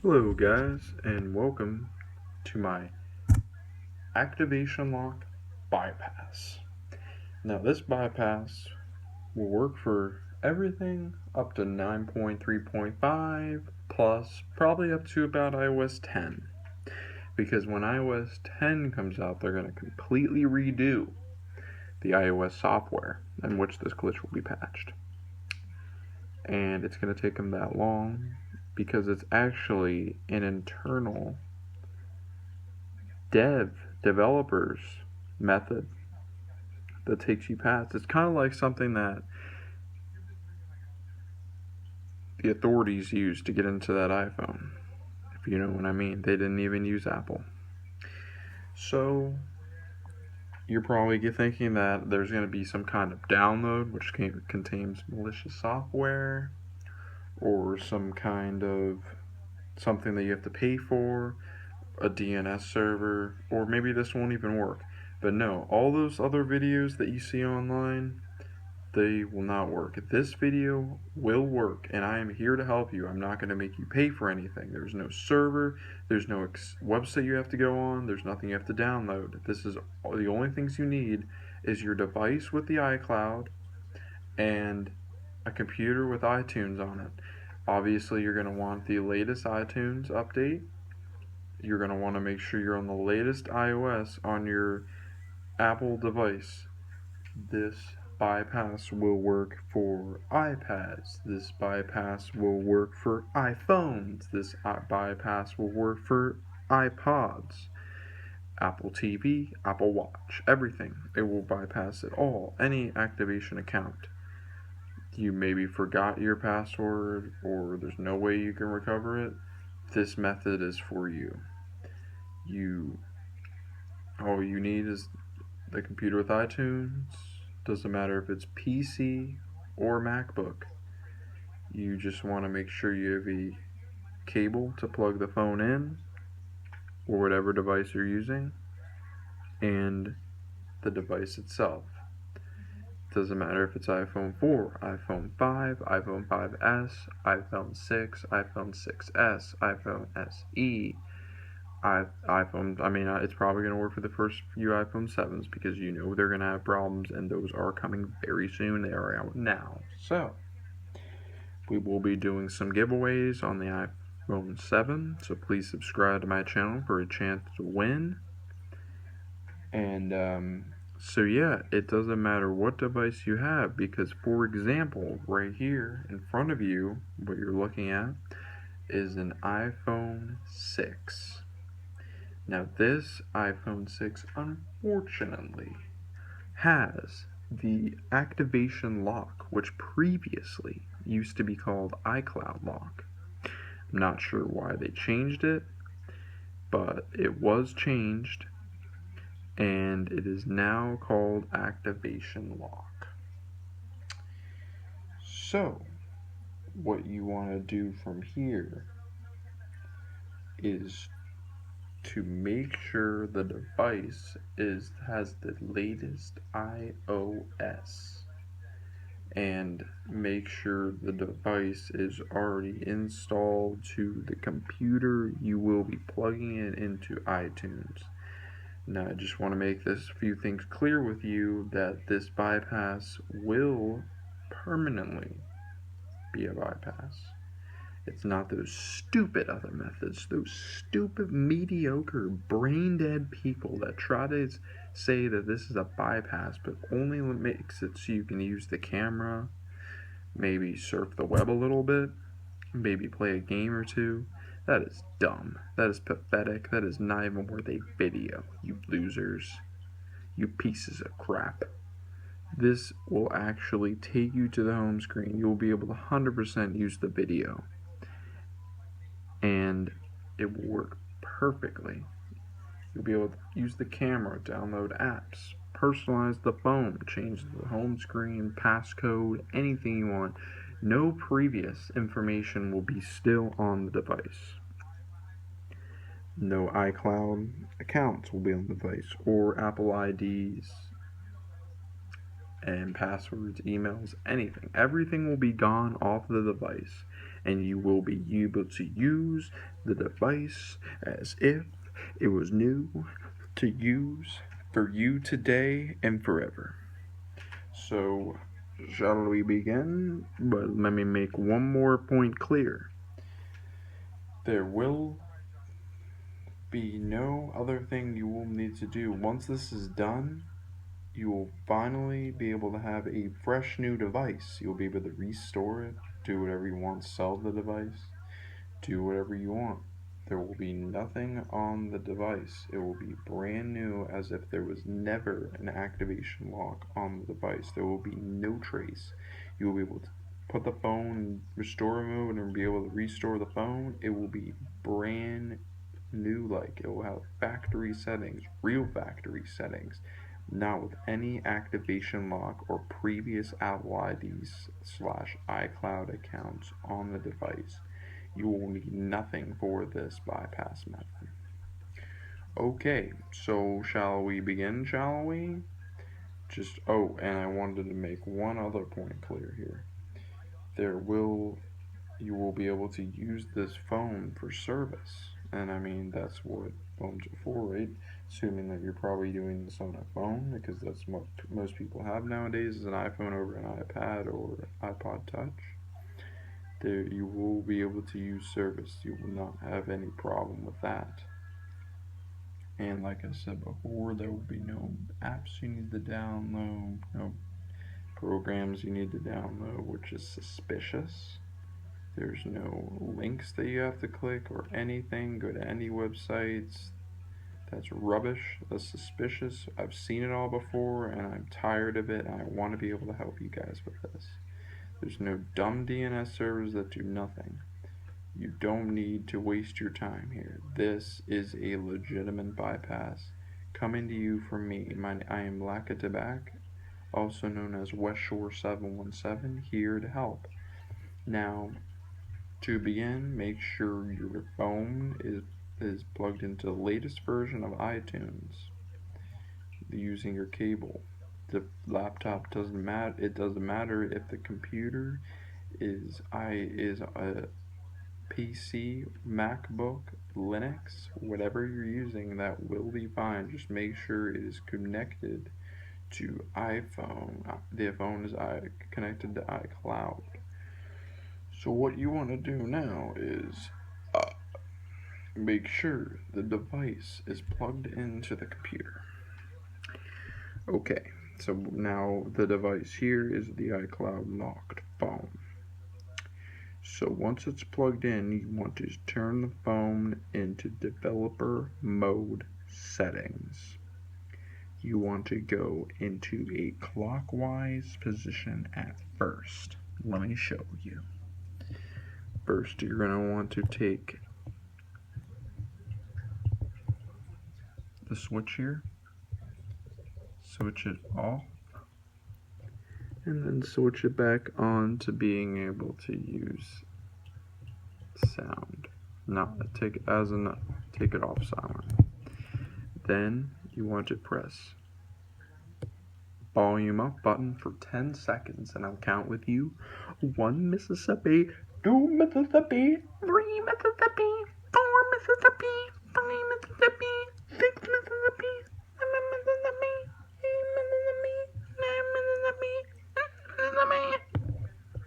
Hello guys, and welcome to my activation lock bypass. Now this bypass will work for everything up to 9.3.5 plus probably up to about iOS 10, because when iOS 10 comes out they're going to completely redo the iOS software in which this glitch will be patched. And it's going to take them that long because it's actually an internal developers method that takes you past. It's kind of like something that the authorities used to get into that iPhone, if you know what I mean. They didn't even use Apple. So you're probably thinking that there's going to be some kind of download which contains malicious software, or some kind of something that you have to pay for, a DNS server, or maybe this won't even work. But no, all those other videos that you see online, they will not work. This video will work, and I am here to help you. I'm not going to make you pay for anything. There's no server, there's no website you have to go on, there's nothing you have to download. This is the only things you need is your device with the iCloud and a computer with iTunes on it. Obviously, you're going to want the latest iTunes update. You're going to want to make sure you're on the latest iOS on your Apple device. This bypass will work for iPads. This bypass will work for iPhones. This bypass will work for iPods, Apple TV, Apple Watch, everything. It will bypass it all. Any activation account. You maybe forgot your password or there's no way you can recover it. This method is for you. All you need is the computer with iTunes. Doesn't matter if it's PC or MacBook. You just want to make sure you have a cable to plug the phone in, or whatever device you're using, and the device itself. Doesn't matter if it's iPhone 4, iPhone 5, iPhone 5S, iPhone 6, iPhone 6S, iPhone SE, it's probably going to work for the first few iPhone 7s because you know they're going to have problems, and those are coming very soon. They are out now. So, we will be doing some giveaways on the iPhone 7, so please subscribe to my channel for a chance to win. And, so yeah, it doesn't matter what device you have, because, for example, right here in front of you, what you're looking at is an iPhone 6. Now this iPhone 6 unfortunately has the activation lock, which previously used to be called iCloud lock. I'm not sure why they changed it, but it was changed, and it is now called activation lock. So what you want to do from here is to make sure the device has the latest iOS, and make sure the device is already installed to the computer you will be plugging it into iTunes. Now I just want to make this few things clear with you, that this bypass will permanently be a bypass. It's not those stupid other methods, those stupid, mediocre, brain-dead people that try to say that this is a bypass, but only makes it so you can use the camera, maybe surf the web a little bit, maybe play a game or two. That is dumb. That is pathetic. That is not even worth a video, you losers. You pieces of crap. This will actually take you to the home screen. You will be able to 100% use the video, and it will work perfectly. You'll be able to use the camera, download apps, personalize the phone, change the home screen, passcode, anything you want. No previous information will be still on the device. No iCloud accounts will be on the device, or Apple IDs and passwords, emails, anything. Everything will be gone off the device, and you will be able to use the device as if it was new to use for you today and forever. So, shall we begin? But let me make one more point clear. There will be no other thing you will need to do. Once this is done, you will finally be able to have a fresh new device. You'll be able to restore it, do whatever you want, sell the device, do whatever you want. There will be nothing on the device. It will be brand new, as if there was never an activation lock on the device. There will be no trace. You will be able to put the phone in restore mode and be able to restore the phone. It will be brand new, like it will have factory settings, real factory settings, not with any activation lock or previous Apple IDs / iCloud accounts on the device. You will need nothing for this bypass method. Okay, so shall we begin, shall we? And I wanted to make one other point clear here. You will be able to use this phone for service. And I mean, that's what phones are for, right? Assuming that you're probably doing this on a phone, because that's what most people have nowadays, is an iPhone over an iPad or iPod Touch. There, you will be able to use service. You will not have any problem with that. And like I said before, there will be no apps you need to download, no programs you need to download, which is suspicious. There's no links that you have to click or anything. Go to any websites. That's rubbish. That's suspicious. I've seen it all before and I'm tired of it, and I want to be able to help you guys with this. There's no dumb DNS servers that do nothing. You don't need to waste your time here. This is a legitimate bypass coming to you from me. I am Lakatabak, also known as West Shore 717, here to help. Now, to begin, make sure your phone is plugged into the latest version of iTunes using your cable. The laptop doesn't matter. It doesn't matter if the computer is a PC, MacBook, Linux, whatever you're using, that will be fine. Just make sure it is connected to iPhone. The phone is connected to iCloud. So what you want to do now is make sure the device is plugged into the computer. Okay, so now the device here is the iCloud locked phone. So once it's plugged in, you want to turn the phone into developer mode settings. You want to go into a clockwise position at first. Let me show you. First, you're going to want to take the switch here, switch it off, and then switch it back on to being able to use sound. Take it off silent. Then you want to press volume up button for 10 seconds, and I'll count with you. 1 Mississippi, 2 Mississippi, 3 Mississippi, 4 Mississippi, 5 Mississippi, 6 Mississippi, 7 Mississippi, 8 Mississippi, 9 Mississippi.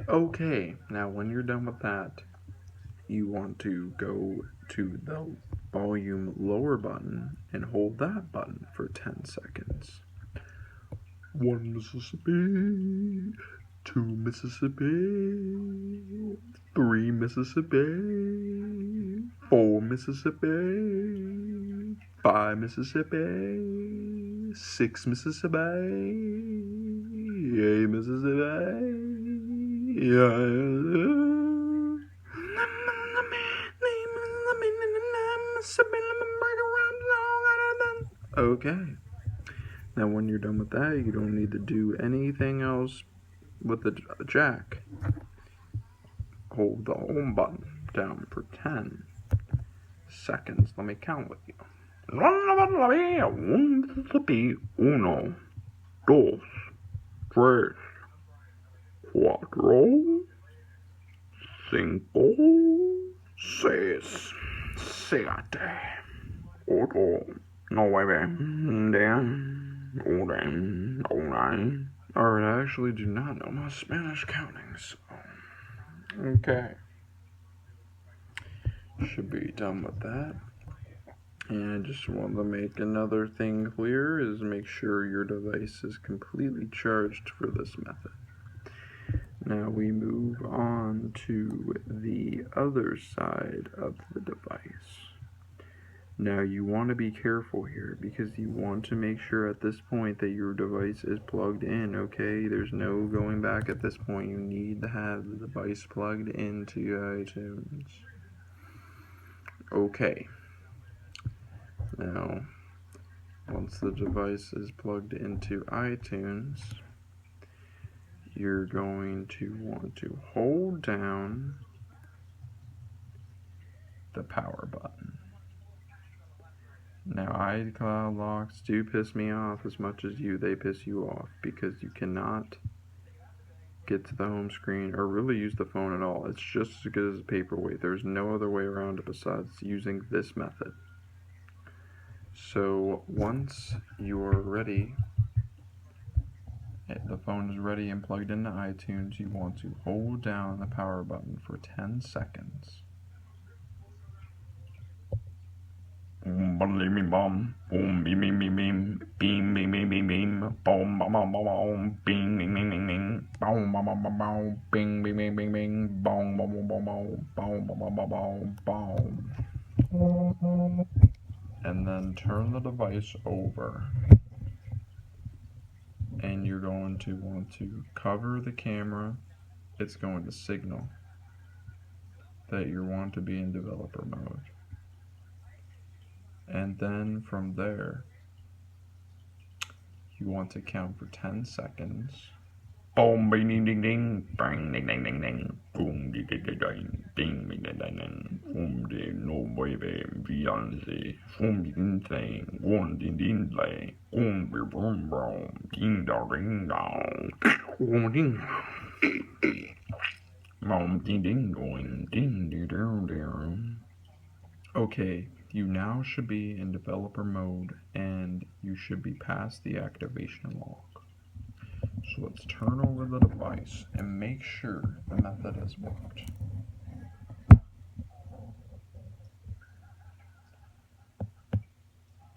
Okay, now when you're done with that, you want to go to the volume lower button and hold that button for 10 seconds. 1 Mississippi, 2 Mississippi, 3 Mississippi, 4 Mississippi, 5 Mississippi, 6 Mississippi, 8 Mississippi, Okay. Now when you're done with that, you don't need to do anything else with the jack. Hold the home button down for 10 seconds. Let me count with you. 1, 2, 3, 4, 5, 6, 7, 8, 9, 10, 11, 9. Alright, I actually do not know my Spanish counting, so. Okay. Should be done with that. And I just want to make another thing clear is make sure your device is completely charged for this method. Now we move on to the other side of the device. Now you want to be careful here because you want to make sure at this point that your device is plugged in, okay? There's no going back at this point. You need to have the device plugged into iTunes. Okay. Now, once the device is plugged into iTunes, you're going to want to hold down the power button. Now, iCloud locks do piss me off as much as they piss you off because you cannot get to the home screen or really use the phone at all. It's just as good as a paperweight. There's no other way around it besides using this method. So once you are ready, the phone is ready and plugged into iTunes, you want to hold down the power button for 10 seconds. And then turn the device over. And you're going to want to cover the camera. It's going to signal that you want to be in developer mode. And then from there, you want to count for 10 seconds. Boom, ding, ding, ding, ding, bang, ding, ding, ding, ding, boom, ding, ding, ding, ding, ding, ding, ding, ding, boom, ding, no baby, Beyonce, boom, ding, ding, one, ding, ding, ding, boom, boom, boom, ding, dong, ding, dong, boom, ding, boom, ding, ding, going, ding, ding, ding, ding. Okay, you now should be in developer mode and you should be past the activation lock. So let's turn over the device and make sure the method has worked.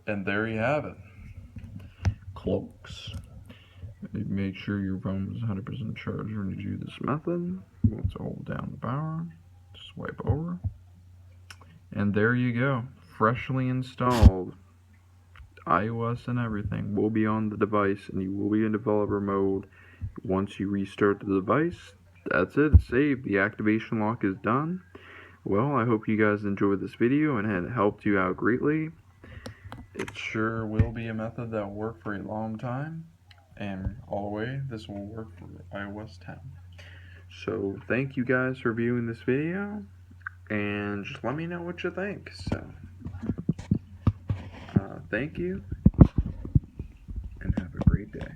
And there you have it. Cloaks. Make sure your phone is 100% charged when you do this method. You want to hold down the power, swipe over, and there you go. Freshly installed. iOS and everything will be on the device and you will be in developer mode. Once you restart the device, that's it, it's saved. The activation lock is done. Well, I hope you guys enjoyed this video and it helped you out greatly. It sure will be a method that will work for a long time, and all the way this will work for iOS 10. So thank you guys for viewing this video, and just let me know what you think. So thank you, and have a great day.